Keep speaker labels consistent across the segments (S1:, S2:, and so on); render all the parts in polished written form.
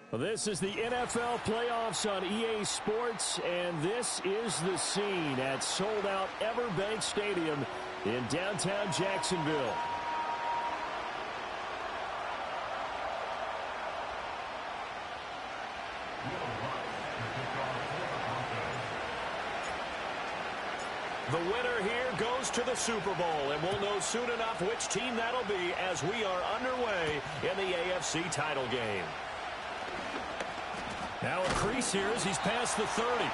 S1: Well, this is the NFL playoffs on EA Sports, and this is the scene at sold-out Everbank Stadium in downtown Jacksonville. The winner here goes to the Super Bowl, and we'll know soon enough which team that'll be as we are underway in the AFC title game. Now a crease here as he's past the 30.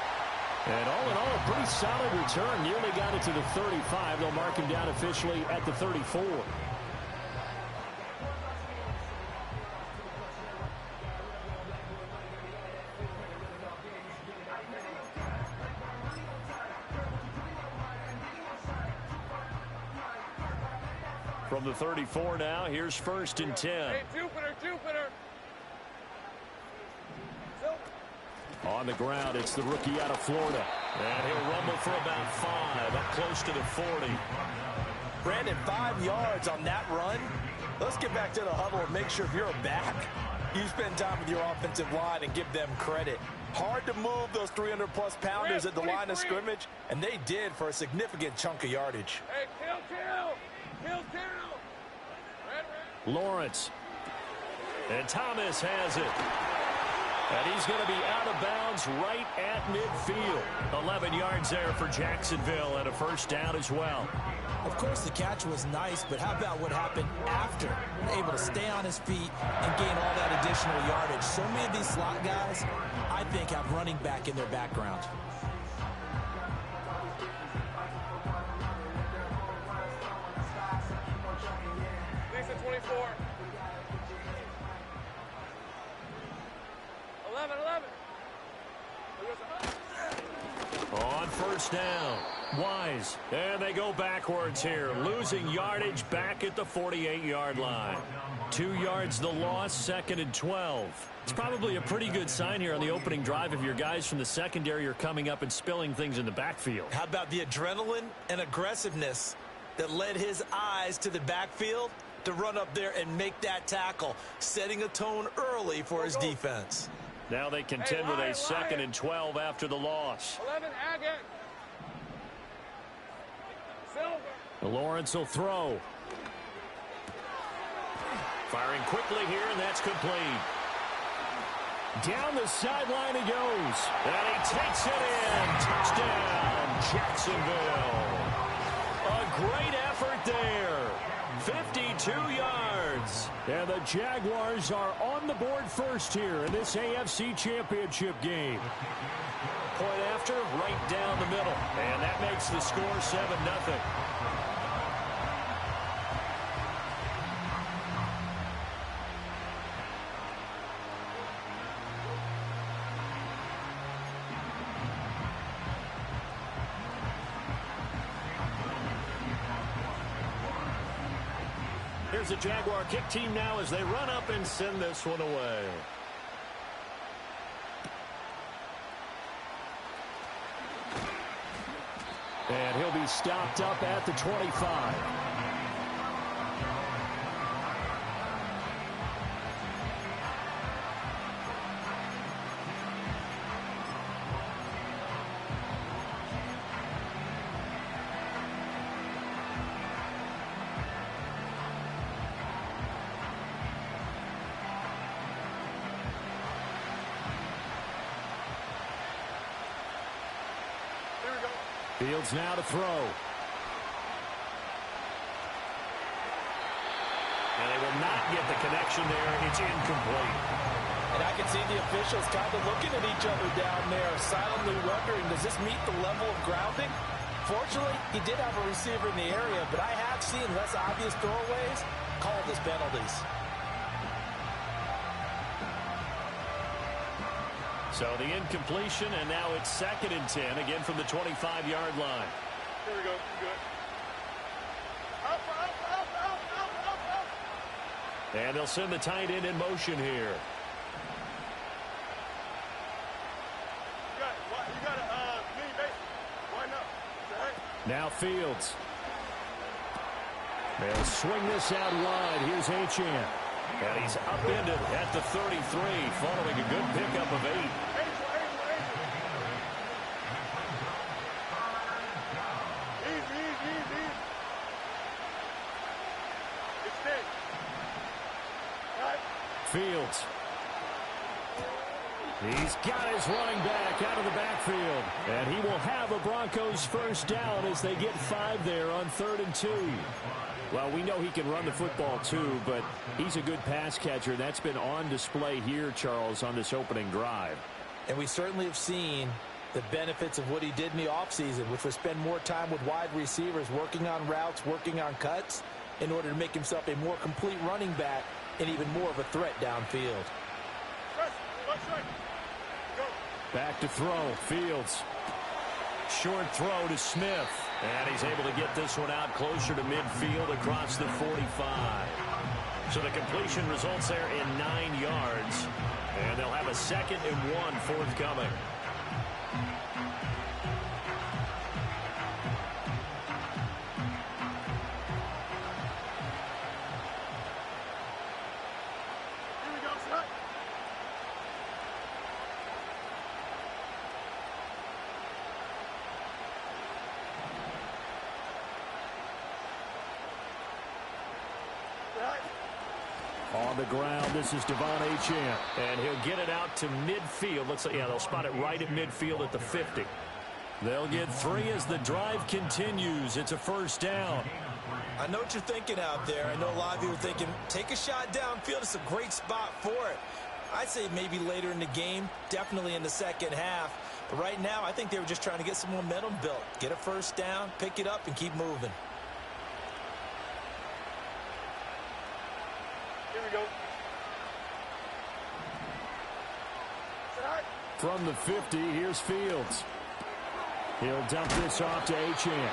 S1: And all in all, a pretty solid return. Nearly got it to the 35. They'll mark him down officially at the 34. From the 34 now, here's 1st and 10.
S2: Hey, Jupiter.
S1: On the ground, it's the rookie out of Florida. And he'll rumble for about 5, up close to the 40.
S3: Brandon, 5 yards on that run. Let's get back to the huddle and make sure if you're a back, you spend time with your offensive line and give them credit. Hard to move those 300-plus pounders at the line of scrimmage, and they did for a significant chunk of yardage.
S2: Hey, kill.
S1: Lawrence. And Thomas has it. And he's going to be out of bounds right at midfield. 11 yards there for Jacksonville and a 1st down as well.
S4: Of course, the catch was nice, but how about what happened after? Able to stay on his feet and gain all that additional yardage. So many of these slot guys, I think, have running back in their background.
S2: Lisa 24. 11.
S1: On 1st down, Wise. And they go backwards here, losing yardage back at the 48-yard line. 2 yards the loss, 2nd and 12. It's probably a pretty good sign here on the opening drive if your guys from the secondary are coming up and spilling things in the backfield.
S3: How about the adrenaline and aggressiveness that led his eyes to the backfield to run up there and make that tackle, setting a tone early for his defense.
S1: Now they contend with a 2nd and 12 after the loss.
S2: 11, Agate. Silver.
S1: Lawrence will throw. Firing quickly here, and that's complete. Down the sideline he goes. And he takes it in. Touchdown, Jacksonville. A great effort there. 52 yards. And the Jaguars are on the board first here in this AFC Championship game. Point after, right down the middle. And that makes the score 7-0. Here's the Jaguar kick team now as they run up and send this one away. And he'll be stopped up at the 25. Fields now to throw. And they will not get the connection there. It's incomplete.
S3: And I can see the officials kind of looking at each other down there, silently wondering, does this meet the level of grounding? Fortunately, he did have a receiver in the area, but I have seen less obvious throwaways called as penalties.
S1: So the incompletion, and now it's 2nd and 10, again from the 25-yard line.
S2: Here we go. Good. Up.
S1: And they'll send the tight end in motion here.
S2: You got a mini base. Why not?
S1: Now Fields. They'll swing this out wide. Here's Achane. And he's upended at the 33 following a good pickup of 8. Fields. He's got his running back out of the backfield. And he will have a Broncos first down as they get 5 there on 3rd and 2. Well, we know he can run the football too, but he's a good pass catcher. That's been on display here, Charles, on this opening drive.
S4: And we certainly have seen the benefits of what he did in the offseason, which was spend more time with wide receivers, working on routes, working on cuts, in order to make himself a more complete running back and even more of a threat downfield.
S1: Back to throw. Fields. Short throw to Smith. And he's able to get this one out closer to midfield across the 45. So the completion results there in 9 yards. And they'll have a 2nd and 1 forthcoming. On the ground, this is Devon Achane. And he'll get it out to midfield. Looks like, yeah, they'll spot it right at midfield at the 50. They'll get 3 as the drive continues. It's a first down.
S4: I know what you're thinking out there. I know a lot of you are thinking, take a shot downfield. It's a great spot for it. I'd say maybe later in the game, definitely in the second half. But right now, I think they were just trying to get some momentum built. Get a first down, pick it up, and keep moving.
S1: From the 50, here's Fields. He'll dump this off to Achane.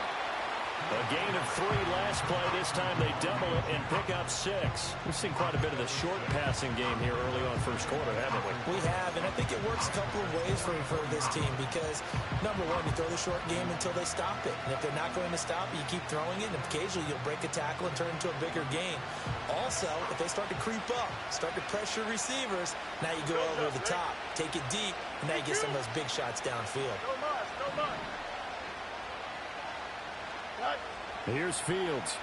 S1: A gain of 3 last play. This time they double it and pick up 6. We've seen quite a bit of the short passing game here early on first quarter, haven't we?
S4: We have, and I think it works a couple of ways for this team because, number one, you throw the short game until they stop it. And if they're not going to stop it, you keep throwing it, and occasionally you'll break a tackle and turn it into a bigger gain. Also, if they start to creep up, start to pressure receivers, now you go over the top, take it deep, and now you get some of those big shots downfield.
S1: Here's Fields.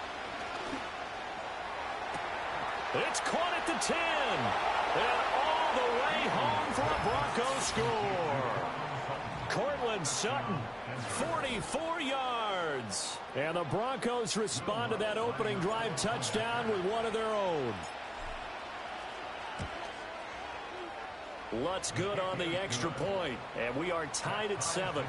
S1: It's caught at the 10. And all the way home for a Broncos score. Cortland Sutton, 44 yards. And the Broncos respond to that opening drive touchdown with one of their own. Lutz good on the extra point. And we are tied at 7.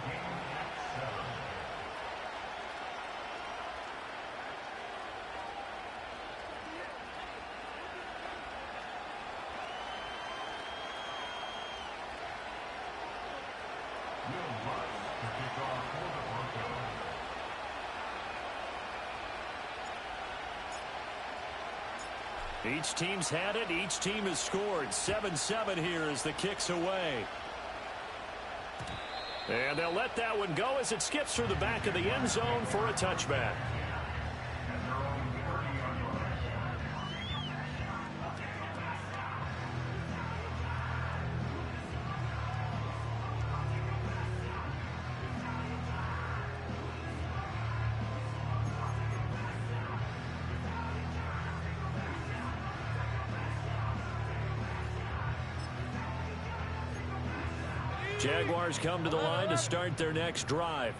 S1: Each team's had it. Each team has scored. 7-7 here as the kick's away. And they'll let that one go as it skips through the back of the end zone for a touchback. Jaguars come to the line to start their next drive.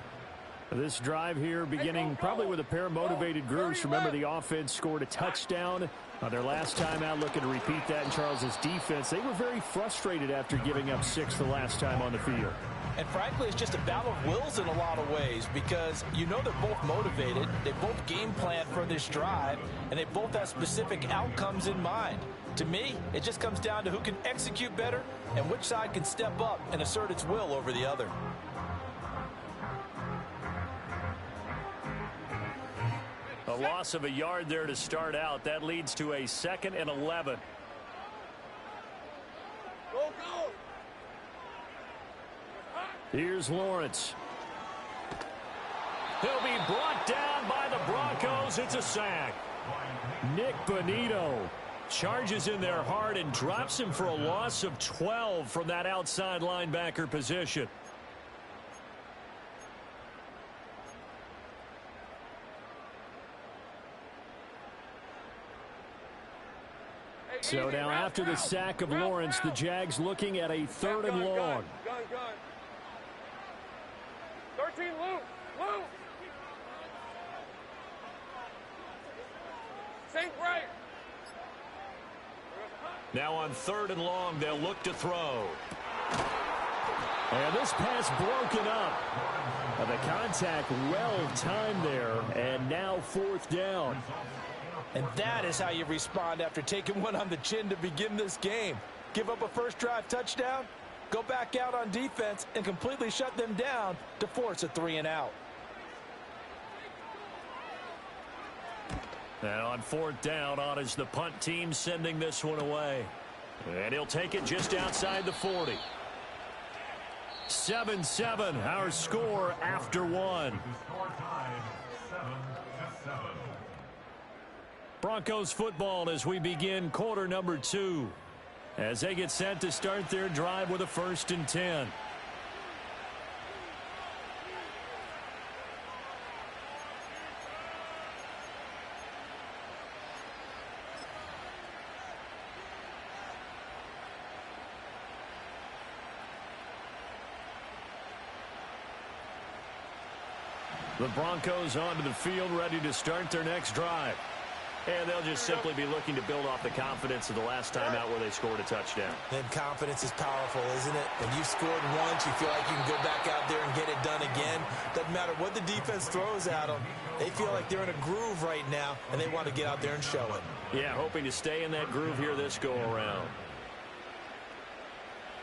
S1: This drive here beginning probably with a pair of motivated groups. Remember, the offense scored a touchdown their last time out, looking to repeat that in Charles's defense. They were very frustrated after giving up 6 the last time on the field.
S4: And frankly, it's just a battle of wills in a lot of ways because you know they're both motivated. They both game plan for this drive, and they both have specific outcomes in mind. To me, it just comes down to who can execute better and which side can step up and assert its will over the other.
S1: A loss of a yard there to start out. That leads to a 2nd and 11.
S2: Go, go.
S1: Here's Lawrence. He'll be brought down by the Broncos. It's a sack. Nick Bonito Charges in there hard and drops him for a loss of 12 from that outside linebacker position. So now after the sack of Lawrence, the Jags looking at a 3rd and long.
S2: Gun. 13, loose. Sink right.
S1: Now on 3rd and long, they'll look to throw. And this pass broken up. The contact well timed there, and now 4th down.
S3: And that is how you respond after taking one on the chin to begin this game. Give up a first drive touchdown, go back out on defense, and completely shut them down to force a 3 and out.
S1: And on 4th down, on is the punt team sending this one away. And he'll take it just outside the 40. 7-7, our score after 1. Broncos football as we begin quarter number 2. As they get set to start their drive with a 1st and 10. The Broncos onto the field, ready to start their next drive. And they'll just simply be looking to build off the confidence of the last time out where they scored a touchdown.
S4: And confidence is powerful, isn't it? When you've scored once, you feel like you can go back out there and get it done again. Doesn't matter what the defense throws at them. They feel like they're in a groove right now, and they want to get out there and show it.
S1: Yeah, hoping to stay in that groove here this go-around.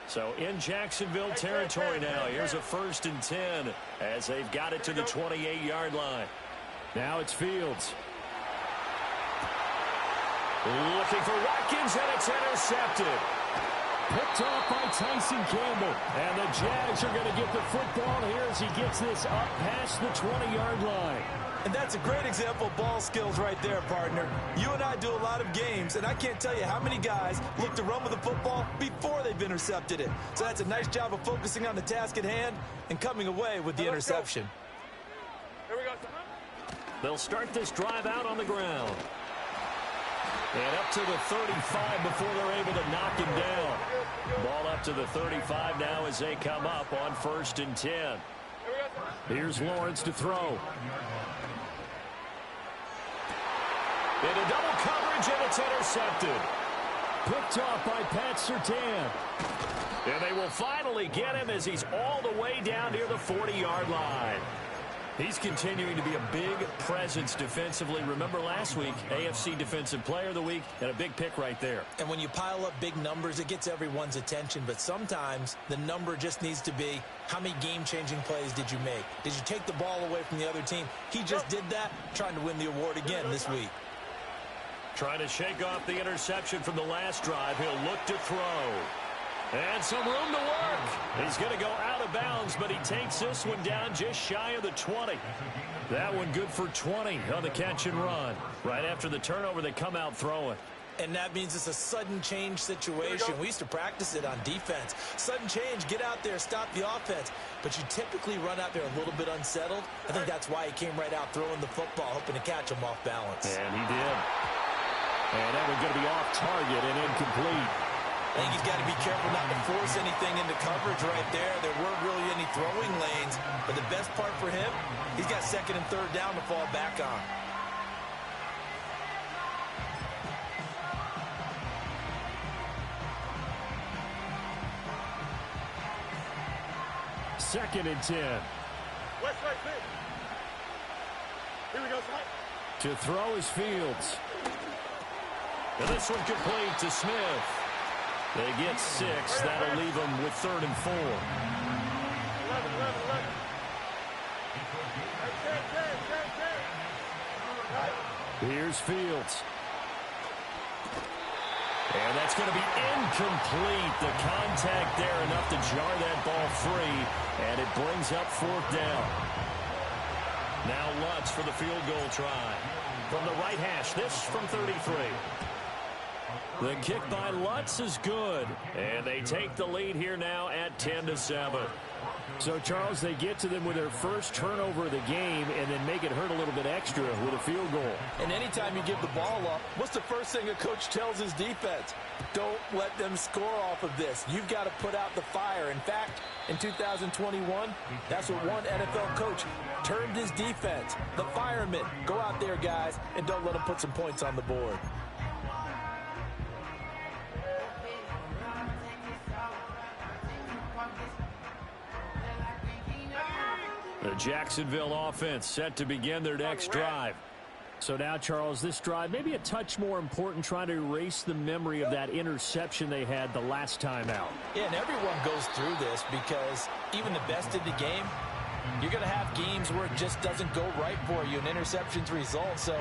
S1: So in Jacksonville territory now. Here's a 1st and 10 as they've got it to the 28-yard line. Now it's Fields. Looking for Watkins, and it's intercepted. Picked off by Tyson Campbell. And the Jags are going to get the football here as he gets this up past the 20-yard line.
S3: And that's a great example of ball skills right there, partner. You and I do a lot of games, and I can't tell you how many guys look to run with the football before they've intercepted it. So that's a nice job of focusing on the task at hand and coming away with the interception.
S2: Here we go.
S1: They'll start this drive out on the ground. And up to the 35 before they're able to knock him down. Ball up to the 35 now as they come up on 1st and 10. Here's Lawrence to throw. Into double coverage, and it's intercepted. Picked off by Pat Surtain. And they will finally get him as he's all the way down near the 40-yard line. He's continuing to be a big presence defensively. Remember last week, AFC Defensive Player of the Week, and a big pick right there.
S4: And when you pile up big numbers, it gets everyone's attention. But sometimes the number just needs to be, how many game-changing plays did you make? Did you take the ball away from the other team? He just did that, trying to win the award again this week.
S1: Trying to shake off the interception from the last drive. He'll look to throw. And some room to work. He's going to go out of bounds, but he takes this one down just shy of the 20. That one good for 20 on the catch and run. Right after the turnover, they come out throwing.
S4: And that means it's a sudden change situation. We used to practice it on defense. Sudden change, get out there, stop the offense. But you typically run out there a little bit unsettled. I think that's why he came right out throwing the football, hoping to catch him off balance.
S1: And he did. And that one's going to be off target and incomplete.
S4: I think he's got to be careful not to force anything into coverage right there. There weren't really any throwing lanes. But the best part for him, he's got 2nd and 3rd down to fall back on.
S2: Second and 10. West right pitch. Here we go, Smith.
S1: To throw is Fields. And this one complete to Smith. They get 6. That'll leave them with 3rd and 4.
S2: 11.
S1: Here's Fields. And that's going to be incomplete. The contact there enough to jar that ball free. And it brings up 4th down. Now Lutz for the field goal try. From the right hash, this from 33. The kick by Lutz is good. And they take the lead here now at 10-7. So, Charles, they get to them with their first turnover of the game and then make it hurt a little bit extra with a field goal.
S3: And anytime you give the ball up, what's the first thing a coach tells his defense? Don't let them score off of this. You've got to put out the fire. In fact, in 2021, that's what one NFL coach termed his defense. The firemen. Go out there, guys, and don't let them put some points on the board.
S1: The Jacksonville offense set to begin their next drive. So now, Charles, this drive maybe a touch more important, trying to erase the memory of that interception they had the last time out.
S4: Yeah, and everyone goes through this because even the best in the game, you're going to have games where it just doesn't go right for you, and interceptions result. So,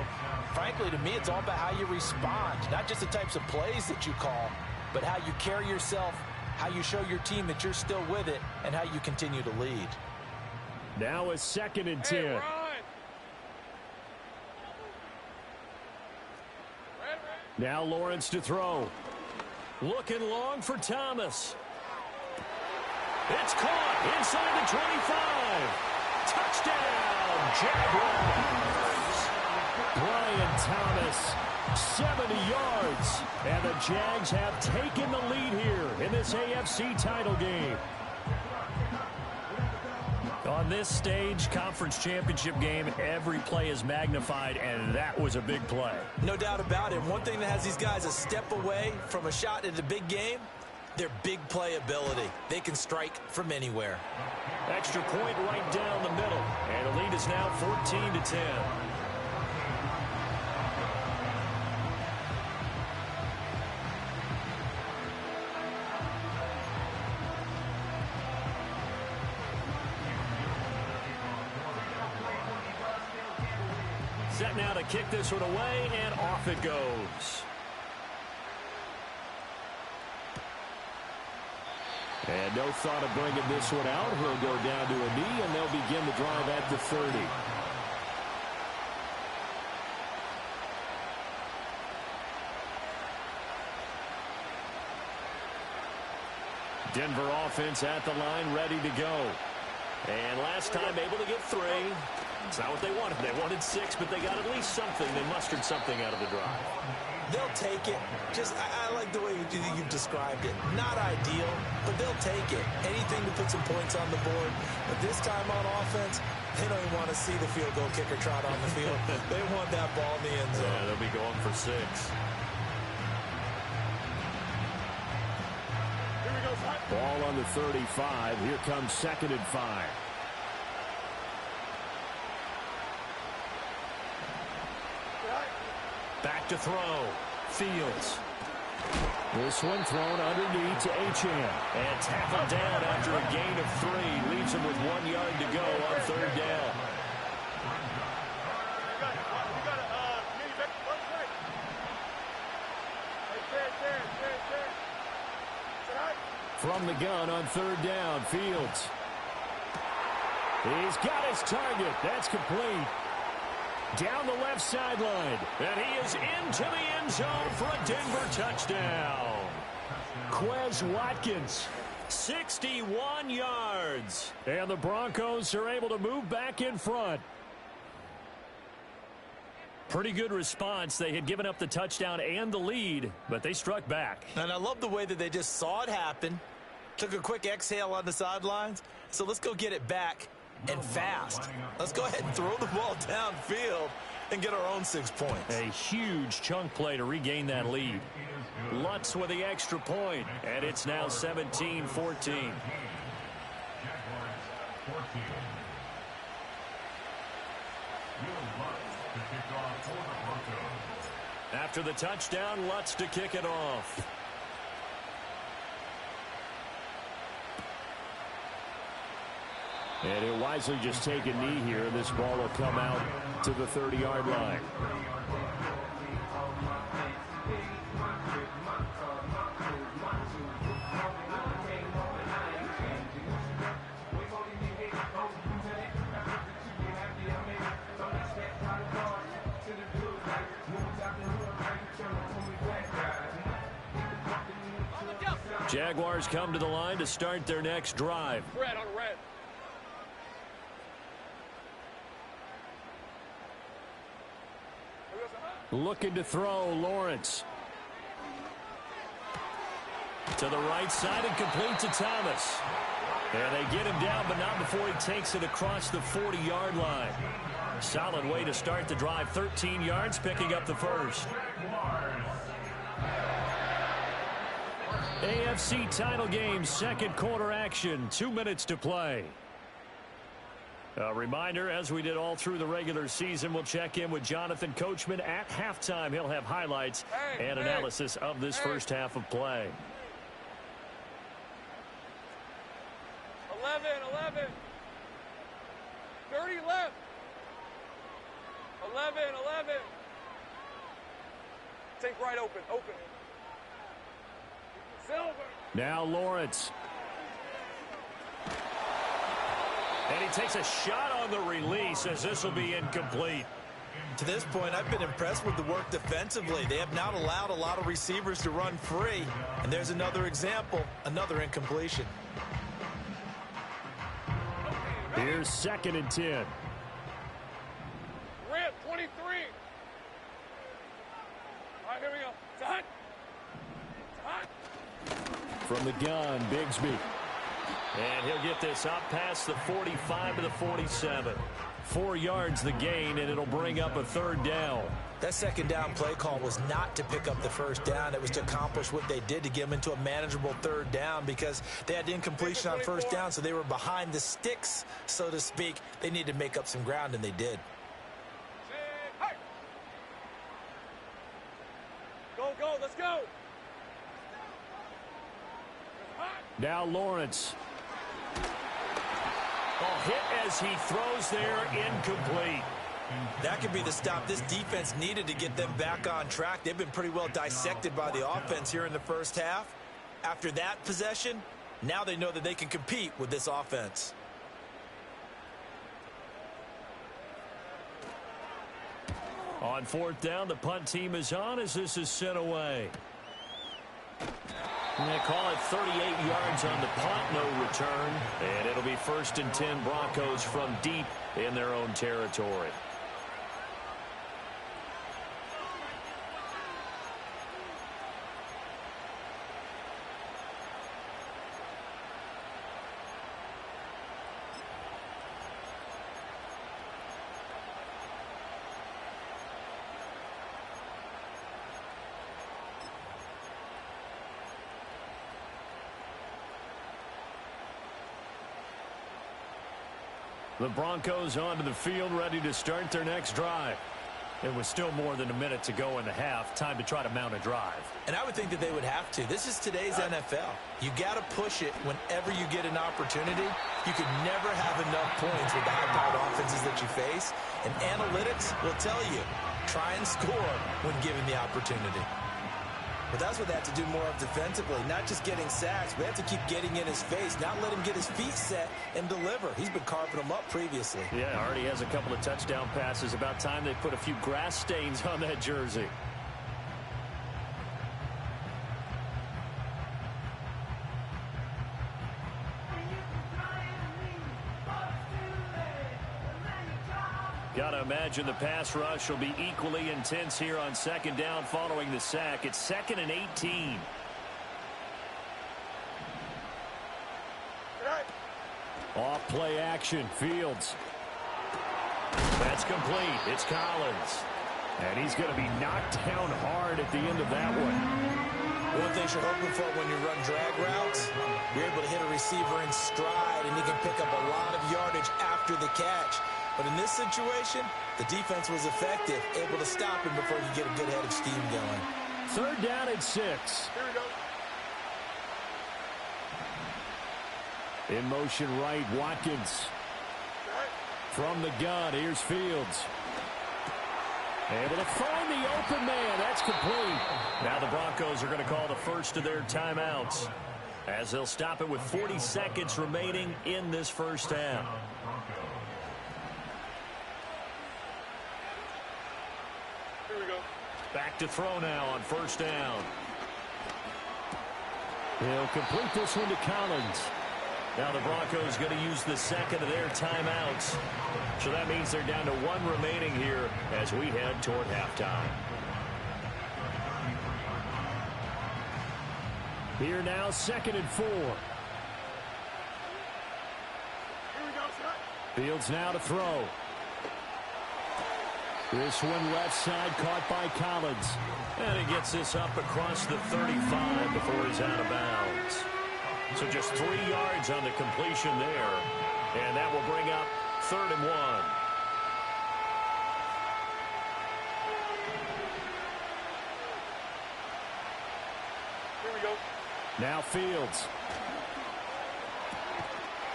S4: frankly, to me, it's all about how you respond, not just the types of plays that you call, but how you carry yourself, how you show your team that you're still with it, and how you continue to lead.
S1: Now a 2nd and 10.
S2: Hey,
S1: now Lawrence to throw. Looking long for Thomas. It's caught inside the 25. Touchdown, Jaguars. Brian Thomas, 70 yards. And the Jags have taken the lead here in this AFC title game. On this stage, conference championship game, every play is magnified, and that was a big play.
S4: No doubt about it. One thing that has these guys a step away from a shot at the big game, their big play ability. They can strike from anywhere.
S1: Extra point right down the middle, and the lead is now 14-10. Set now to kick this one away, and off it goes. And no thought of bringing this one out. He'll go down to a knee, and they'll begin the drive at the 30. Denver offense at the line, ready to go. And last time able to get 3. It's not what they wanted. They wanted 6, but they got at least something. They mustered something out of the drive.
S4: They'll take it. I like the way you've described it. Not ideal, but they'll take it. Anything to put some points on the board. But this time on offense, they don't even want to see the field goal kicker trot on the field. They want that ball in the end zone.
S1: Yeah, they'll be going for 6. Ball on the 35. Here comes 2nd and 5. Back to throw. Fields. This one thrown underneath to Achane. And tackled down after a gain of 3. Leaves him with 1 yard to go on 3rd down. From the gun on 3rd down, Fields. He's got his target. That's complete. Down the left sideline. And he is into the end zone for a Denver touchdown. Quez Watkins, 61 yards. And the Broncos are able to move back in front. Pretty good response. They had given up the touchdown and the lead, but they struck back.
S4: And I love the way that they just saw it happen, took a quick exhale on the sidelines. So let's go get it back and fast. Let's go ahead and throw the ball downfield and get our own 6 points.
S1: A huge chunk play to regain that lead. Lutz with the extra point, and it's now 17-14. After the touchdown, Lutz to kick it off. And he'll wisely just take a knee here. This ball will come out to the 30-yard line. Jaguars come to the line to start their next drive.
S2: Red on red.
S1: Looking to throw, Lawrence. To the right side and complete to Thomas. And they get him down, but not before he takes it across the 40-yard line. Solid way to start the drive. 13 yards, picking up the first. AFC title game, second quarter action. 2 minutes to play. A reminder, as we did all through the regular season, we'll check in with Jonathan Coachman at halftime. He'll have highlights and analysis of this first half of play.
S2: 11. 30 left. 11. Take right open. Silver.
S1: Now Lawrence. And he takes a shot on the release as this will be incomplete.
S4: To this point, I've been impressed with the work defensively. They have not allowed a lot of receivers to run free. And there's another example, another incompletion.
S1: Here's 2nd and 10.
S2: Red, 23. All right, here we go. It's hot.
S1: From the gun, Bigsby. And he'll get this up past the 45 to the 47. 4 yards the gain, and it'll bring up a 3rd down.
S4: That 2nd down play call was not to pick up the 1st down. It was to accomplish what they did, to get them into a manageable 3rd down, because they had incompletion on 1st down, so they were behind the sticks, so to speak. They needed to make up some ground, and they did.
S2: Go, let's go.
S1: Now Lawrence. Hit as he throws there, incomplete.
S4: That could be the stop this defense needed to get them back on track. They've been pretty well dissected by the offense here in the first half. After that possession, now they know that they can compete with this offense.
S1: On 4th down, the punt team is on as this is sent away. And they call it 38 yards on the punt, no return. And it'll be 1st and 10 Broncos from deep in their own territory. The Broncos onto the field, ready to start their next drive. It was still more than a minute to go in the half. Time to try to mount a drive.
S4: And I would think that they would have to. This is today's NFL. You got to push it whenever you get an opportunity. You could never have enough points with the high-powered offenses that you face. And analytics will tell you, try and score when given the opportunity. But that's what they have to do more of defensively, not just getting sacks, but they have to keep getting in his face, not let him get his feet set and deliver. He's been carving them up previously.
S1: Yeah, already has a couple of touchdown passes. About time they put a few grass stains on that jersey. Gotta imagine the pass rush will be equally intense here on 2nd down following the sack. It's 2nd and 18. Off play action, Fields. That's complete. It's Collins. And he's going to be knocked down hard at the end of that one.
S4: One thing you're hoping for when you run drag routes, you're able to hit a receiver in stride, and he can pick up a lot of yardage after the catch. But in this situation, the defense was effective, able to stop him before you get a good head of steam going.
S1: 3rd down and 6.
S2: Here we go.
S1: In motion right, Watkins. From the gun, here's Fields. Able to find the open man. That's complete. Now the Broncos are going to call the first of their timeouts, as they'll stop it with 40 seconds remaining in this first half.
S2: Here we go.
S1: Back to throw now on 1st down. He'll complete this one to Collins. Now the Broncos going to use the second of their timeouts. So that means they're down to one remaining here as we head toward halftime. Here now, 2nd and 4. Fields now to throw. This one left side caught by Collins. And he gets this up across the 35 before he's out of bounds. So just 3 yards on the completion there. And that will bring up 3rd and 1.
S2: Here we go.
S1: Now Fields.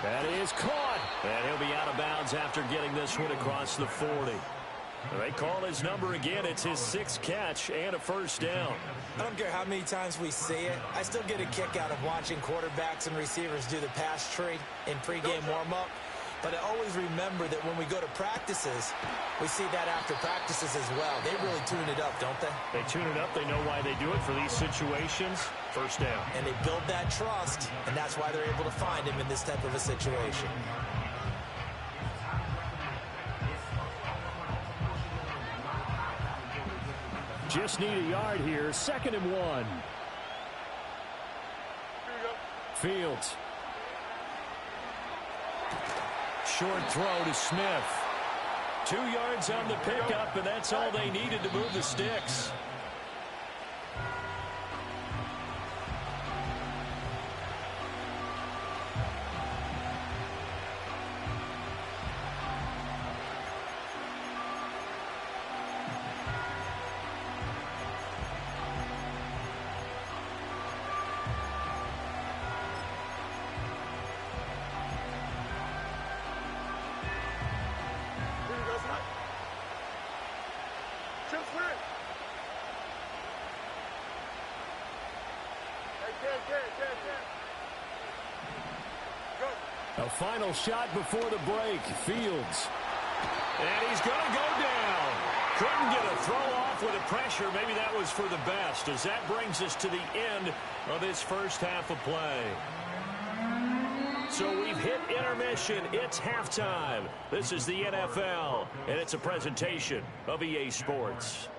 S1: That is caught. And he'll be out of bounds after getting this one across the 40. They call his number again. It's his 6th catch and a first down.
S4: I don't care how many times we see it. I still get a kick out of watching quarterbacks and receivers do the pass tree in pregame warm-up. But I always remember that when we go to practices, we see that after practices as well. They really tune it up, don't they?
S1: They tune it up. They know why they do it for these situations. First down.
S4: And they build that trust, and that's why they're able to find him in this type of a situation.
S1: Just need a yard here. 2nd and 1. Fields. Short throw to Smith. 2 yards on the pickup, and that's all they needed to move the sticks. A final shot before the break. Fields. And he's going to go down. Couldn't get a throw off with the pressure. Maybe that was for the best, as that brings us to the end of this first half of play. So we've hit intermission. It's halftime. This is the NFL, and it's a presentation of EA Sports.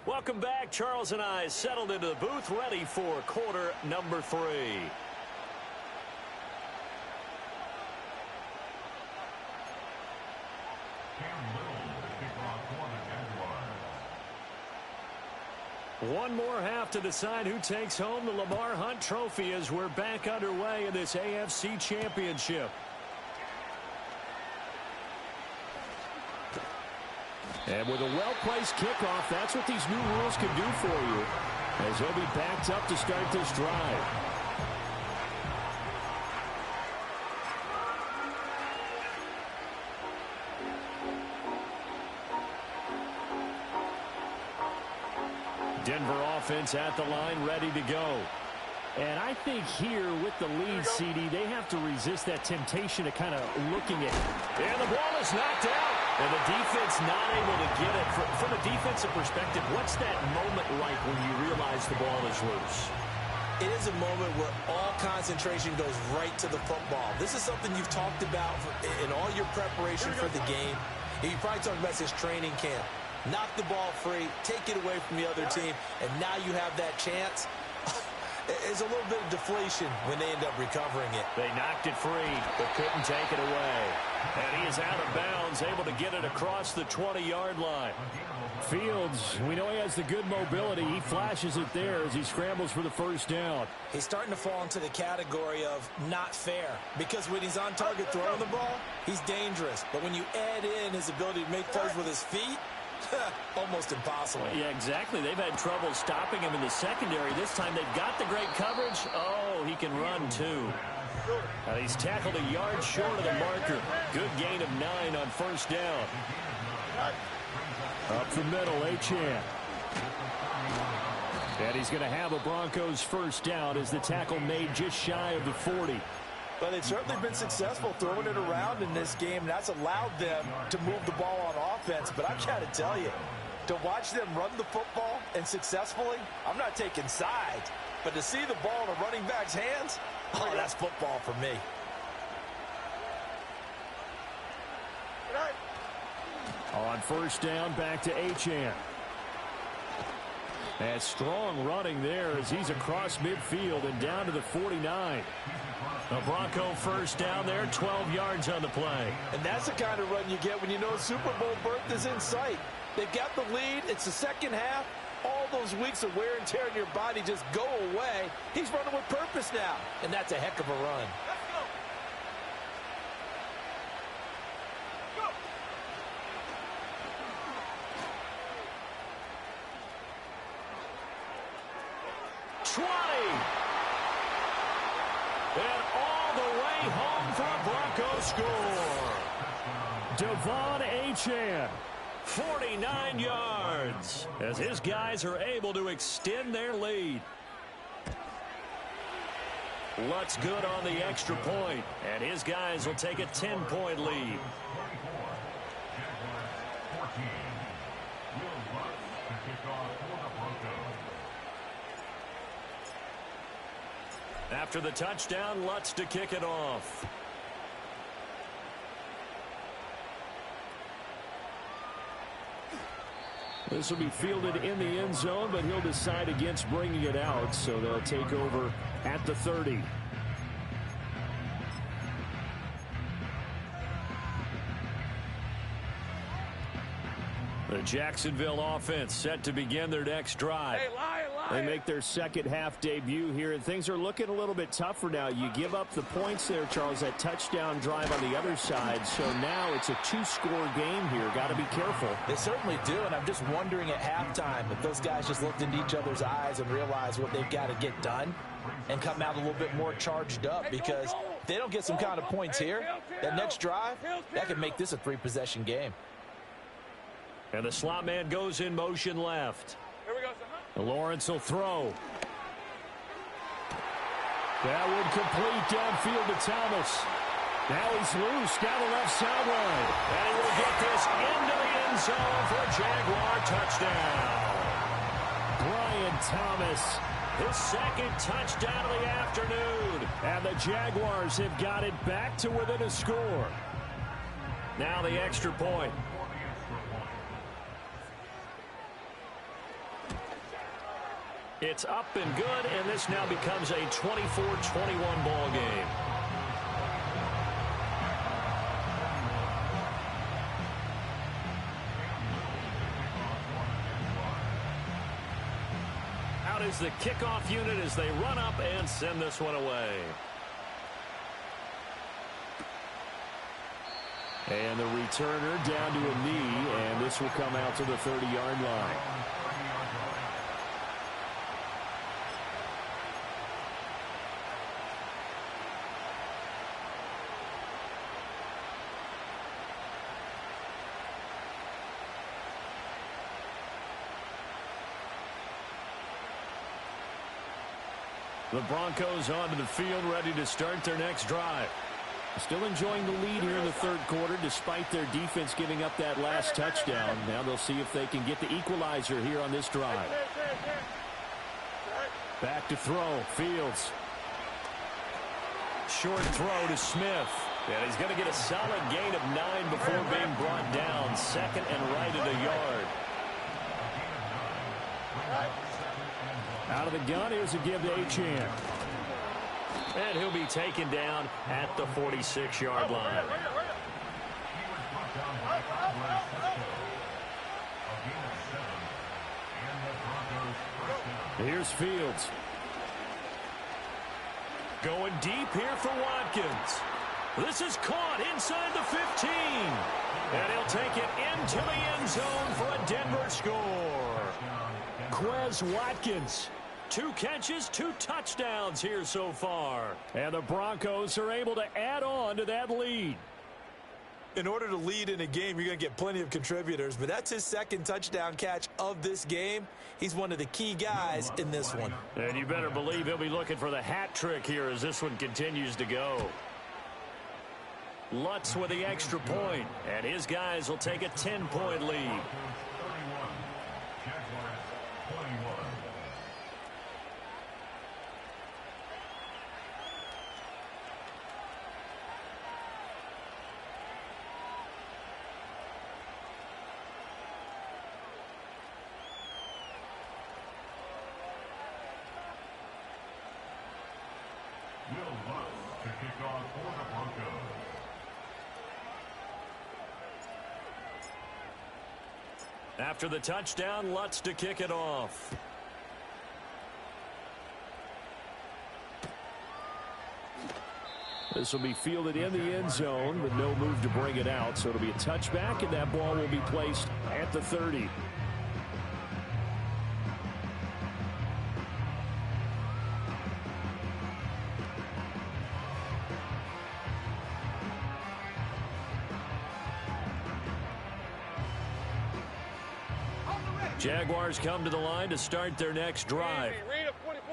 S1: Welcome back. Charles and I settled into the booth, ready for quarter number 3. One more half to decide who takes home the Lamar Hunt Trophy as we're back underway in this AFC Championship. And with a well-placed kickoff, that's what these new rules can do for you, as he'll be backed up to start this drive. Denver offense at the line, ready to go. And I think here with the lead, CD, they have to resist that temptation of kind of looking at it. And the ball is knocked out. And the defense not able to get it. From a defensive perspective, what's that moment like when you realize the ball is loose?
S4: It is a moment where all concentration goes right to the football. This is something you've talked about in all your preparation for the game. And you probably talked about this training camp. Knock the ball free, take it away from the other team, and now you have that chance. It's a little bit of deflation when they end up recovering it.
S1: They knocked it free, but couldn't take it away. And he is out of bounds, able to get it across the 20-yard line. Fields, we know he has the good mobility. He flashes it there as he scrambles for the first down.
S4: He's starting to fall into the category of not fair, because when he's on target throwing the ball, he's dangerous. But when you add in his ability to make plays with his feet, almost impossible.
S1: Yeah, exactly. They've had trouble stopping him in the secondary. This time they've got the great coverage. Oh, he can run too. He's tackled a yard short of the marker. Good gain of 9 on first down. Up the middle, Achane. And he's going to have a Broncos first down as the tackle made just shy of the 40.
S3: But they've certainly been successful throwing it around in this game. That's allowed them to move the ball on offense. But I've got to tell you, to watch them run the football and successfully, I'm not taking sides. But to see the ball in a running back's hands, oh, that's football for me.
S1: On first down, back to Achane. And strong running there as he's across midfield and down to the 49. A Bronco first down there, 12 yards on the play.
S3: And that's the kind of run you get when you know Super Bowl berth is in sight. They've got the lead. It's the second half. All those weeks of wear and tear in your body just go away. He's running with purpose now, and that's a heck of a run.
S2: Let's go. Go.
S1: 20. And all the way home for a Bronco score. Devon Achane, 49 yards, as his guys are able to extend their lead. Lutz good on the extra point, and his guys will take a 10-point lead. After the touchdown, Lutz to kick it off. This will be fielded in the end zone, but he'll decide against bringing it out, so they'll take over at the 30. The Jacksonville offense set to begin their next drive.
S2: Hey, lion.
S1: They make their second half debut here, and things are looking a little bit tougher now. You give up the points there, Charles, that touchdown drive on the other side. So now it's a two-score game here. Got to be careful.
S4: They certainly do, and I'm just wondering at halftime if those guys just looked into each other's eyes and realized what they've got to get done and come out a little bit more charged up, because if they don't get some kind of points here, that next drive, that could make this a three-possession game.
S1: And the slot man goes in motion left.
S2: Here we go, son.
S1: Lawrence will throw. That would complete downfield to Thomas. Now he's loose down the left sideline. And he will get this into the end zone for a Jaguar touchdown. Brian Thomas, his second touchdown of the afternoon. And the Jaguars have got it back to within a score. Now the extra point. It's up and good, and this now becomes a 24-21 ball game. Out is the kickoff unit as they run up and send this one away. And the returner down to a knee, and this will come out to the 30-yard line. The Broncos onto the field, ready to start their next drive. Still enjoying the lead here in the third quarter, despite their defense giving up that last touchdown. Now they'll see if they can get the equalizer here on this drive. Back to throw, Fields. Short throw to Smith. And he's going to get a solid gain of 9 before being brought down. Second and right at a yard. Out of the gun, here's a give to Achane. And he'll be taken down at the 46-yard line. Here's Fields. Going deep here for Watkins. This is caught inside the 15. And he'll take it into the end zone for a Denver score. Quez Watkins. 2 catches, 2 touchdowns here so far. And the Broncos are able to add on to that lead.
S4: In order to lead in a game, you're going to get plenty of contributors, but that's his second touchdown catch of this game. He's one of the key guys in this one.
S1: And you better believe he'll be looking for the hat trick here as this one continues to go. Lutz with the extra point, and his guys will take a 10-point lead. After the touchdown, Lutz to kick it off. This will be fielded in the end zone with no move to bring it out. So it'll be a touchback, and that ball will be placed at the 30. Jaguars come to the line to start their next drive.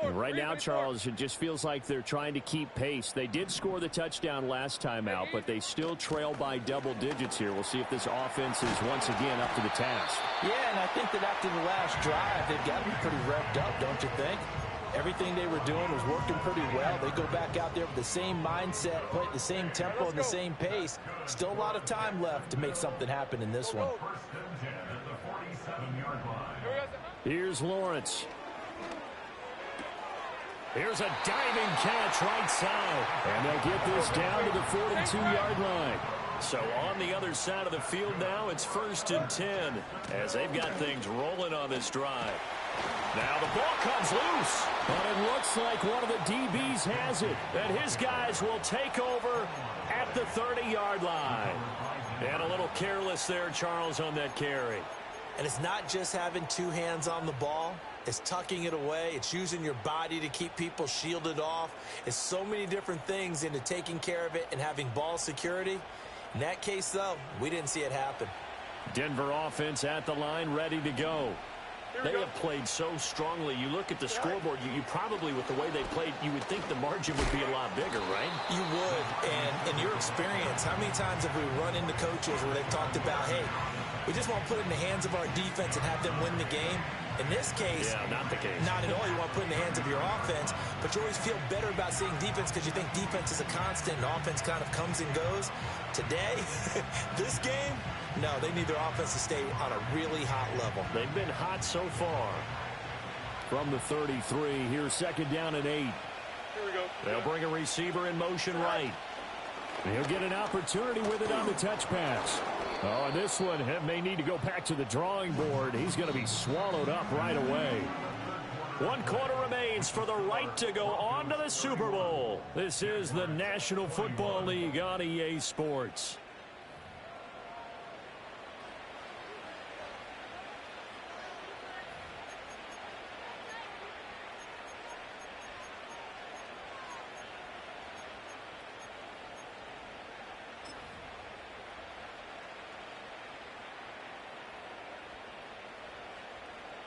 S1: And right now, Charles, it just feels like they're trying to keep pace. They did score the touchdown last time out, but they still trail by double digits here. We'll see if this offense is once again up to the task.
S4: Yeah, and I think that after the last drive, they've got to be pretty revved up, don't you think? Everything they were doing was working pretty well. They go back out there with the same mindset, play at the same tempo and the same pace. Still a lot of time left to make something happen in this one.
S1: Here's Lawrence. Here's a diving catch right side. And they'll get this down to the 42-yard line. So on the other side of the field now, it's 1st and 10 as they've got things rolling on this drive. Now the ball comes loose. But it looks like one of the DBs has it. And his guys will take over at the 30-yard line. And a little careless there, Charles, on that carry.
S4: And it's not just having two hands on the ball. It's tucking it away. It's using your body to keep people shielded off. It's so many different things into taking care of it and having ball security. In that case, though, we didn't see it happen.
S1: Denver offense at the line, ready to go. They have played so strongly. You look at the scoreboard, you probably, with the way they played, you would think the margin would be a lot bigger, right?
S4: You would. And in your experience, how many times have we run into coaches where they've talked about, hey, we just want to put it in the hands of our defense and have them win the game? In this case,
S1: yeah, not the case.
S4: Not at all. You want to put it in the hands of your offense, but you always feel better about seeing defense because you think defense is a constant and offense kind of comes and goes. Today, this game, no, they need their offense to stay on a really hot level.
S1: They've been hot so far. From the 33, here's 2nd down and 8.
S2: Here we go.
S1: They'll bring a receiver in motion right. And he'll get an opportunity with it on the touch pass. Oh, and this one may need to go back to the drawing board. He's going to be swallowed up right away. 1 quarter remains for the right to go on to the Super Bowl. This is the National Football League on EA Sports.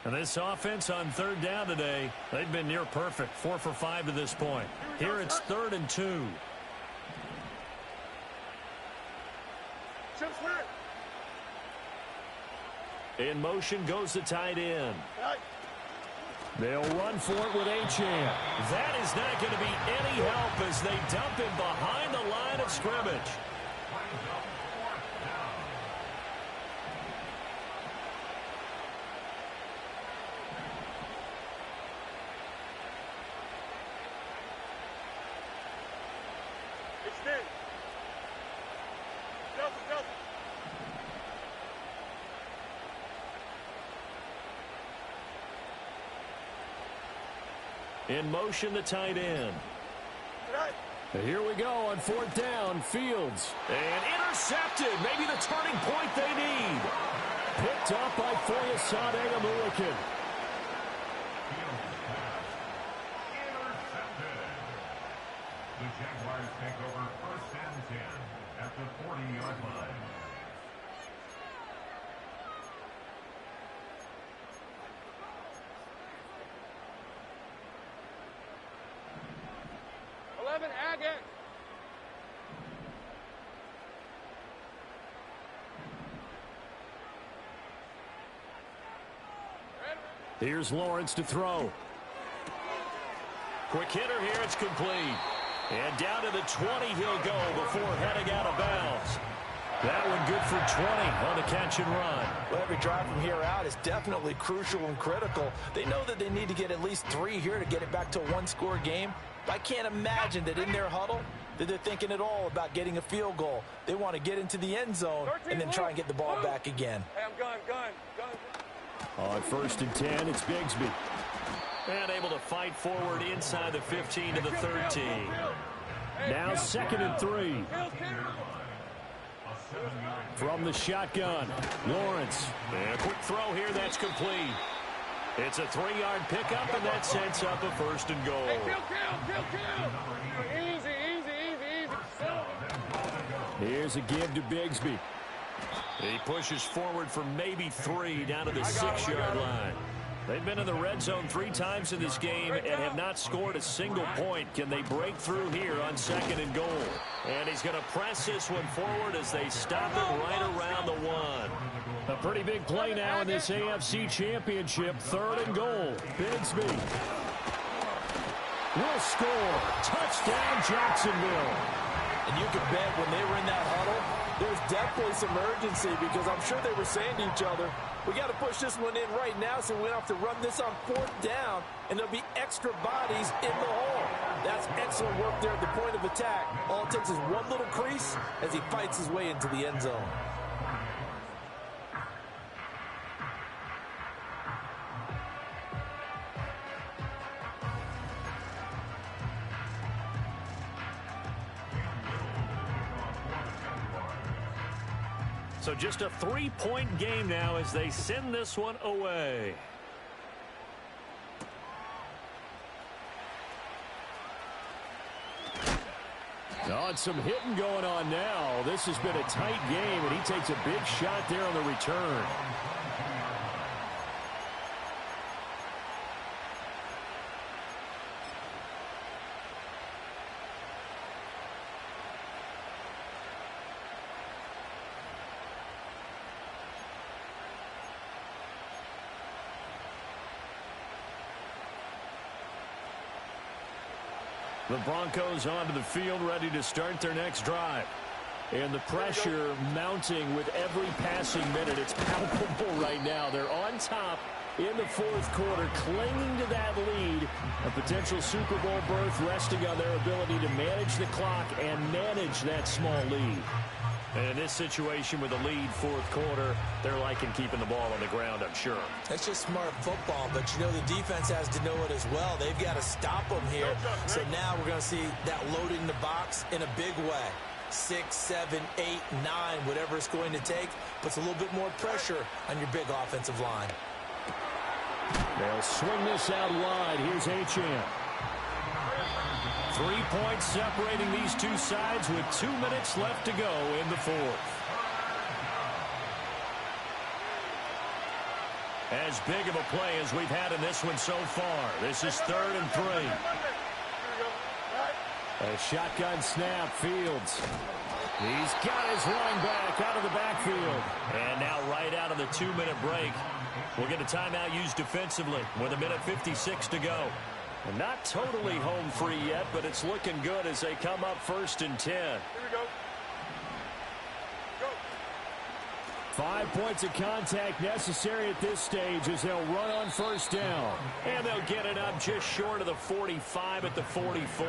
S1: And this offense on 3rd down today, they've been near perfect. 4 for 5 to this point. Here it's 3rd and 2. In motion goes the tight end. They'll run for it with Achane. That is not going to be any help as they dump him behind the line of scrimmage. In motion, the tight end. Here we go on 4th down. Fields. And intercepted. Maybe the turning point they need. Picked up by Foyesade Amulican.
S5: The Jaguars take over 1st and 10 at the 40-yard line.
S1: Here's Lawrence to throw. Quick hitter here. It's complete. And down to the 20 he'll go before heading out of bounds. That one good for 20 on the catch and run.
S3: Well, every drive from here out is definitely crucial and critical. They know that they need to get at least 3 here to get it back to a one-score game. But I can't imagine that in their huddle that they're thinking at all about getting a field goal. They want to get into the end zone and then try and get the ball back again.
S2: Hey, I'm gun.
S1: On 1st and 10, it's Bigsby. And able to fight forward inside the 15 to the 13. Now 2nd and 3. From the shotgun, Lawrence. And a quick throw here, that's complete. It's a 3-yard pickup, and that sets up a 1st and goal.
S2: Hey, kill. Easy.
S1: Here's a give to Bigsby. He pushes forward for maybe 3 down to the 6-yard line. They've been in the red zone 3 times in this game and have not scored a single point. Can they break through here on 2nd and goal? And he's going to press this one forward as they stop it right around the 1. A pretty big play now in this AFC Championship. 3rd and goal. Bigsby will score. Touchdown, Jacksonville.
S3: And you can bet when they were in that huddle, there's definitely some urgency because I'm sure they were saying to each other, we got to push this one in right now so we don't have to run this on 4th down, and there'll be extra bodies in the hole. That's excellent work there at the point of attack. All it takes is one little crease as he fights his way into the end zone.
S1: So just a 3-point game now as they send this one away. Oh, and some hitting going on now. This has been a tight game, and he takes a big shot there on the return. The Broncos onto the field, ready to start their next drive. And the pressure mounting with every passing minute. It's palpable right now. They're on top in the 4th quarter, clinging to that lead. A potential Super Bowl berth resting on their ability to manage the clock and manage that small lead. And in this situation with a lead 4th quarter, they're liking keeping the ball on the ground, I'm sure.
S4: That's just smart football, but you know the defense has to know it as well. They've got to stop them here. So now we're going to see that loading the box in a big way. 6, 7, 8, 9, whatever it's going to take, puts a little bit more pressure on your big offensive line.
S1: They'll swing this out wide. Here's Achane. 3 points separating these two sides with 2 minutes left to go in the 4th. As big of a play as we've had in this one so far. This is 3rd and 3. A shotgun snap, Fields. He's got his running back out of the backfield. And now right out of the 2-minute break, we'll get a timeout used defensively with 1:56 to go. And not totally home free yet, but it's looking good as they come up 1st and 10.
S2: Here we go.
S1: 5 points of contact necessary at this stage as they'll run on 1st down. And they'll get it up just short of the 45 at the 44.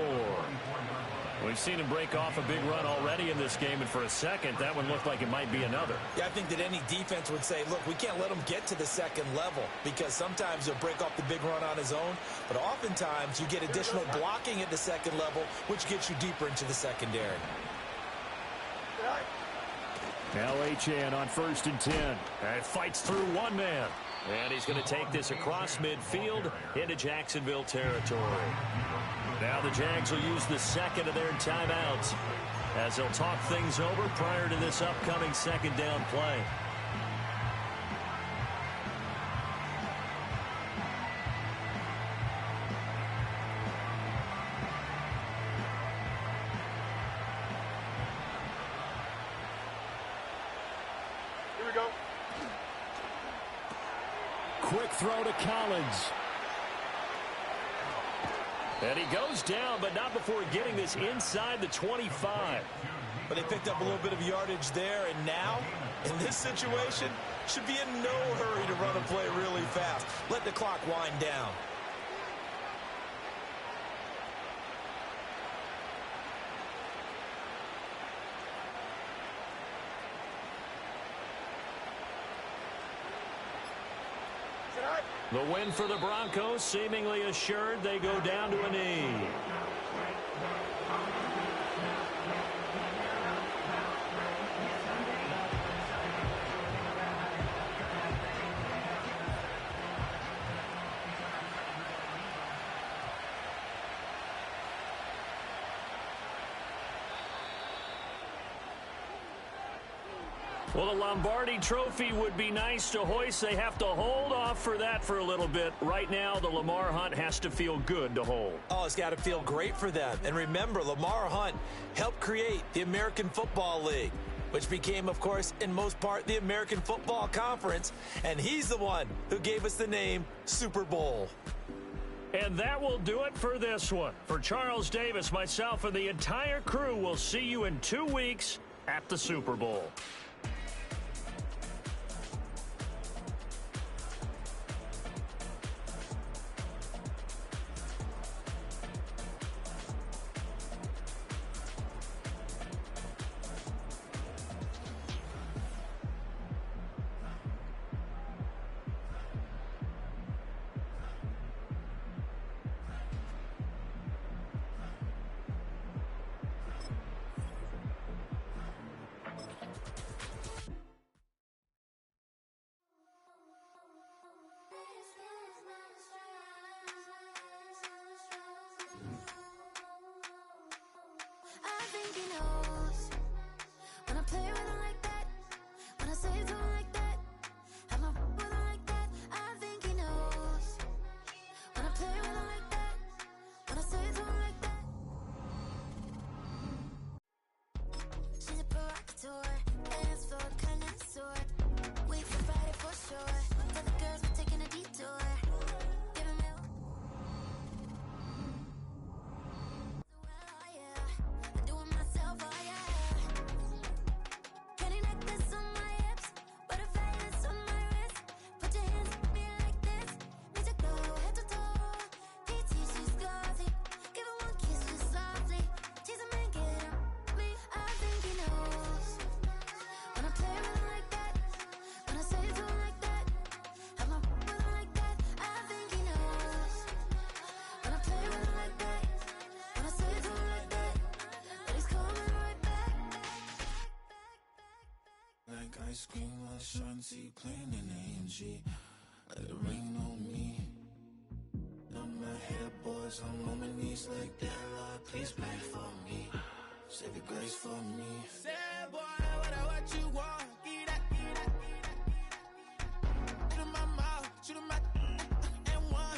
S1: We've seen him break off a big run already in this game, and for a second, that one looked like it might be another.
S4: Yeah, I think that any defense would say, look, we can't let him get to the 2nd level because sometimes he'll break off the big run on his own, but oftentimes you get additional blocking at the 2nd level, which gets you deeper into the secondary.
S1: Now Achane on 1st and 10. And fights through one man. And he's going to take this across midfield into Jacksonville territory. Now the Jags will use the 2nd of their timeouts as they'll talk things over prior to this upcoming 2nd down play. quick throw to Collins. And he goes down, but not before getting this inside the 25.
S3: But they picked up a little bit of yardage there, and now, in this situation, should be in no hurry to run a play really fast. Let the clock wind down.
S1: The win for the Broncos, seemingly assured. They go down to a knee. Well, the Lombardi Trophy would be nice to hoist. They have to hold off for that for a little bit. Right now, the Lamar Hunt has to feel good to hold.
S3: Oh, it's got to feel great for them. And remember, Lamar Hunt helped create the American Football League, which became, of course, in most part, the American Football Conference. And he's the one who gave us the name Super Bowl.
S1: And that will do it for this one. For Charles Davis, myself, and the entire crew, we'll see you in 2 weeks at the Super Bowl.
S5: Ice cream, Shanti playing in AMG. Let it rain on me. On my head, boys, I'm on my knees like that. Lord, please pray for me. Save your grace for me. Say, boy, what you want? Get that. Shoot in my mouth, shoot in my and one.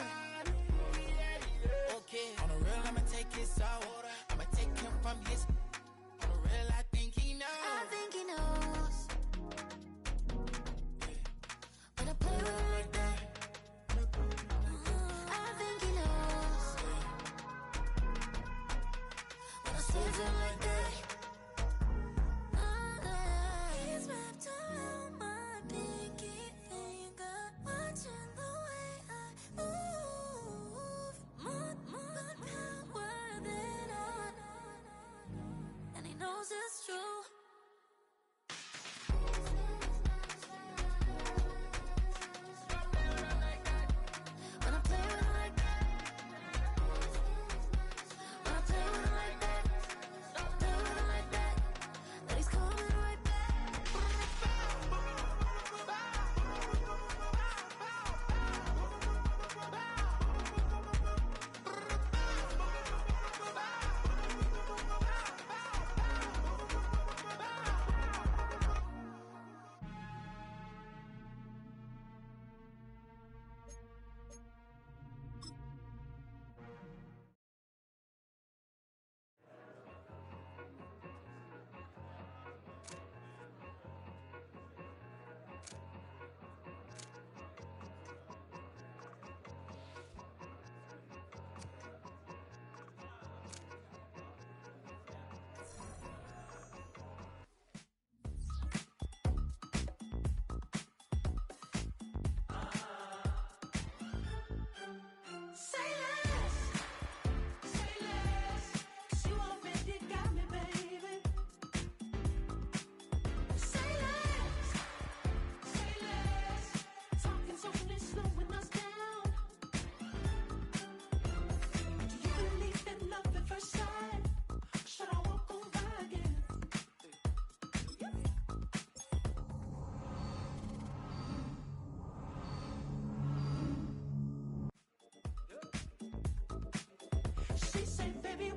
S5: Okay, on the real, I'ma take his soul. I'ma take him from his. On the real, I think he knows.
S6: I think he knows.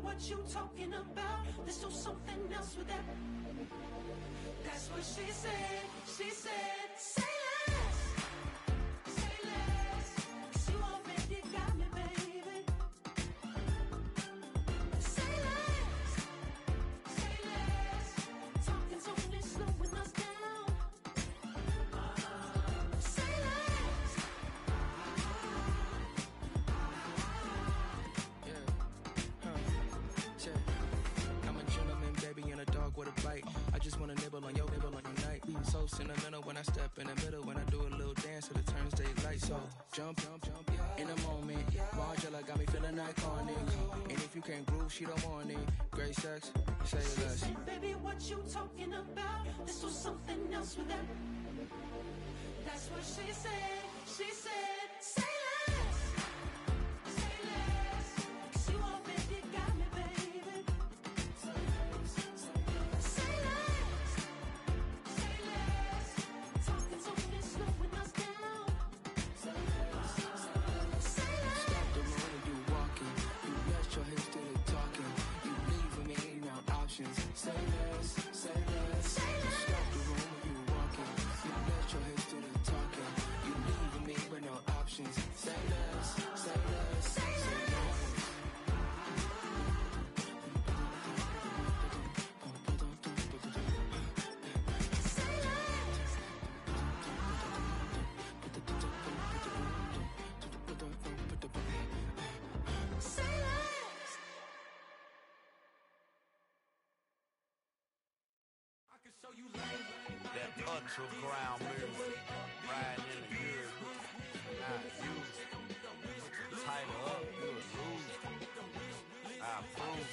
S5: what you talking about. Let's do something else with that. That's what she said. She said, say less. Say less. 'Cause you already got me, baby. Say less. Say less. Talking's only slowing us down. Say less.
S6: I'm a gentleman, baby, and a dog with a bite. I just wanna nibble on your night. So sentimental when I step in the middle. When I do a little dance till it turns daylight. So jump, in a moment. Margella got me feeling iconic. And if you can't groove, she don't want it. Great sex, say less.
S5: She said, baby, what you talking about? Let's do something else with that. That's what she said. She said, say less. Say less. 'Cause you already got me, baby. Say less. Say less. Talking's only slowing us down. Say less. Say less.
S6: Stop the room when you walking. You rest your hips to the talking. You leaving me no options. Say less, say less.
S5: Say less.
S6: Stop the room when you walking. You rest your hips to the talking. You leaving me with no options. Say less, say less, say less.
S5: Say less.
S7: That underground music, riding in the good, not used. Tighten up, good, lose. I approve.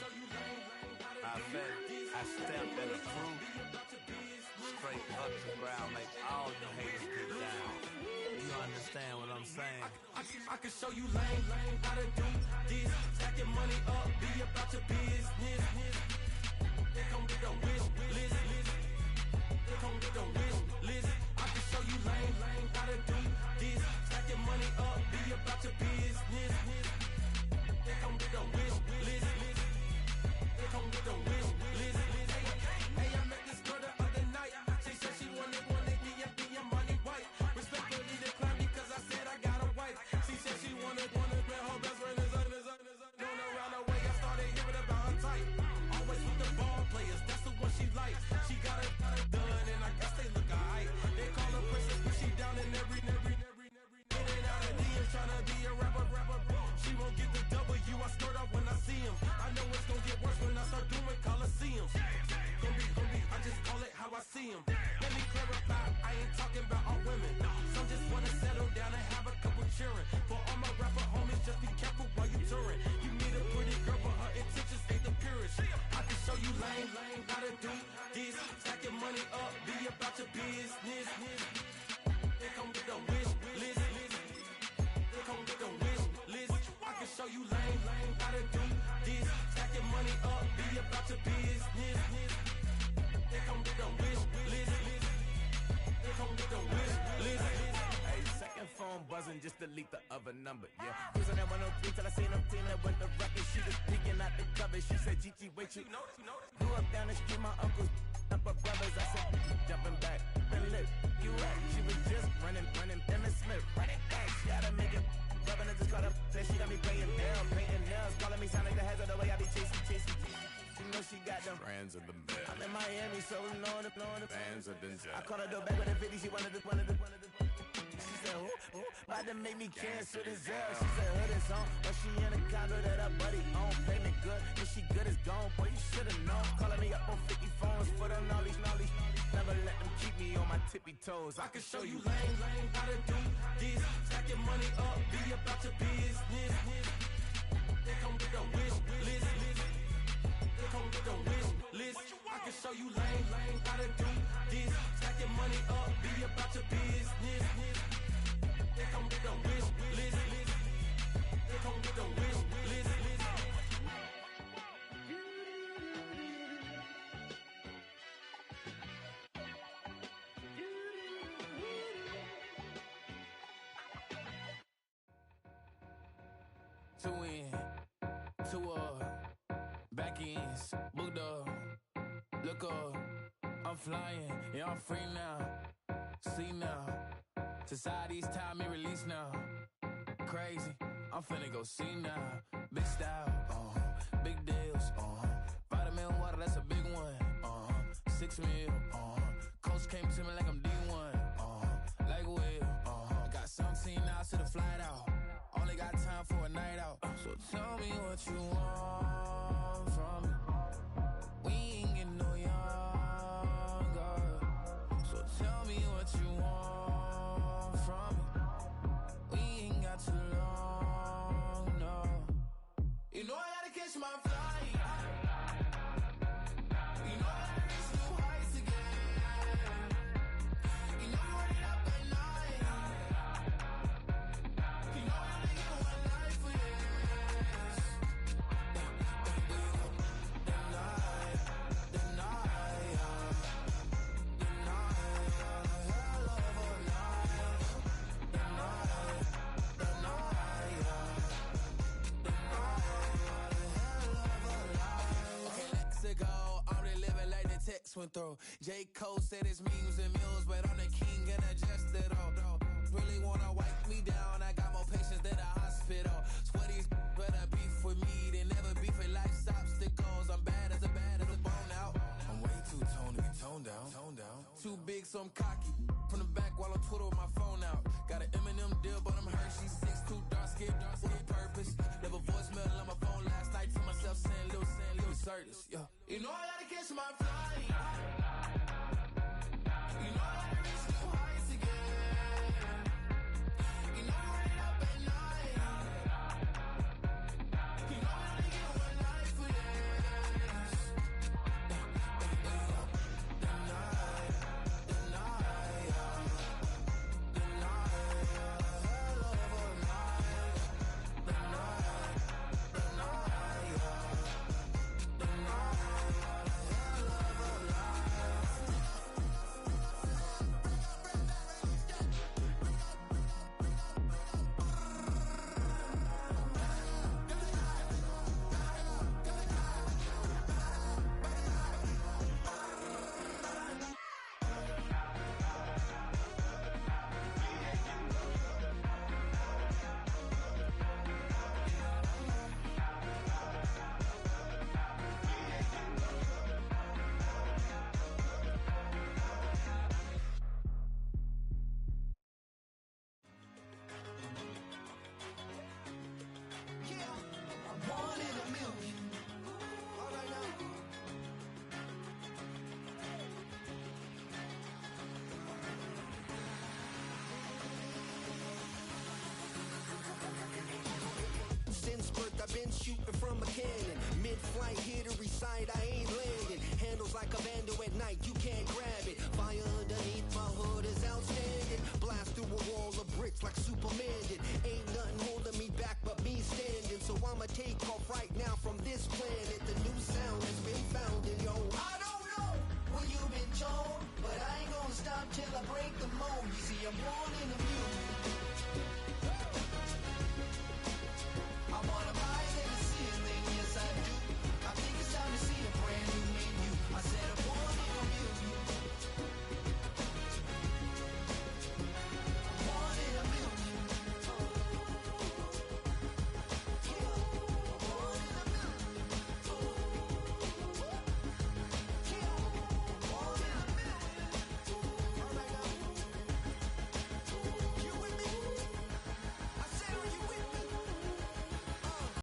S7: I bet I stamped and approved. Straight underground, make all you haters get down. You understand what I'm saying?
S8: I can show you lame, how to do this. Stack your money up, be about your business. They come with the wish list. They come with the wish list. I can show you lame, how to do this. Stack your money up, be about your business. They come with the wish list. They come with the wish list. Hey, I met this girl the other night. She said she wanted be your money white. Respectfully declined because I said I got a wife. She said she wanted man, her best friend is known around the way. I started hearing about her type. Always with the ball players, that's the one she likes. She got it done, and I guess they look alright. They call her princess, but she down in every. In and out of DMs, tryna be a rapper. She won't get the W, I skirt off when I see him. I know it's gonna get worse when I start doing Coliseums. Gonna be, I just call it how I see him. Let me clarify, I ain't talking about all women. Some just wanna settle down and have a couple cheering. For all my rapper homies, just be careful while you touring. You meet a pretty girl, but her intentions ain't the purest. I can show you lame, how to do this. Stack your money up, be about your business. They come with the wish list. They come with the wish list. I can show you lame, how to do this. Stack your money up, be about your business. They come with the wish list. They come with the wish list.
S9: Hey, second phone buzzing, just delete the other number, yeah. Cruising at 103 till I seen them feeling with the record. She was peeking out the cover. She said, Gigi, wait, you grew up down the street, my uncles up her brothers. I said, jumping back, been lit. You at? She was just running, Emmitt Smith, running back. She had to make it. Rubbing it, just caught up. Then she got me paying down, painting nails, calling me sound like the hazard the way I be chasing. She know she got them
S7: Brands of the best.
S9: I'm in Miami, so knowing the
S7: Bands of the
S9: I called her door back with a 50, she wanted the. She said, who? About to make me cancel this L. She said, hood is on, but she in a condo that her buddy own. Payment good, if she good is gone, boy, you should've known. Calling me up on 50 phones, foot on all these. Never let them keep me on my tippy toes.
S8: I can show you lame, how to do this. Stack your money up, be about your business. They come with the wish list. They come with the wish list. I can show you lame, how to do this. Stack your money up, be about your business. They come with the wish list. They come with the wish list.
S6: Two in, two up. eyes. Booked up, look up, I'm flying, yeah, I'm free now. See now, society's time me release now. Crazy, I'm finna go see now. Big style, big deals, vitamin water, that's a big one. 6 mil, coach came to me like I'm D1, like Will. Got 17 hours to the flight out. Only got time for a night out. So tell me what you want from me. We ain't getting no younger. So tell me what you want from me. We ain't got too long, no. You know I gotta catch my flight. You know I gotta reach new heights again. You know I'm running up at night. You know I only get one life for this. The night, hell of a night. The night, okay, let's go. I'm really living like the text went through. J. Cole said it's memes and mules, but I'm the king and adjusted all. Really wanna wipe me down. I got more patience than a hospital. Sweaties better beef with me than never beef with life's obstacles. I'm bad as a bone out. I'm way too toned to be toned down. Too big, so I'm cocky. From the back while I'm Twitter with my phone out. Got an Eminem deal, but I'm Hershey. 6'2", dark skin, with purpose. Never voicemail on my phone last night to myself saying Lil Certis, yeah. You know I gotta catch my flight. You know I gotta reach new heights again. You know I'm running up at night. You know I only get one life for this. The night, hell of a night. The night,
S10: I've been shooting from a cannon. Mid-flight, here to recite, I ain't landing. Handles like a vandal at night, you can't grab it. Fire underneath my hood is outstanding. Blast through a wall of bricks like Superman did. Ain't nothing holding me back but me standing. So I'ma take off right now from this planet. The new sound has been founded, yo. I don't know what you've been told, but I ain't gonna stop till I break the mold. You see, I'm born in the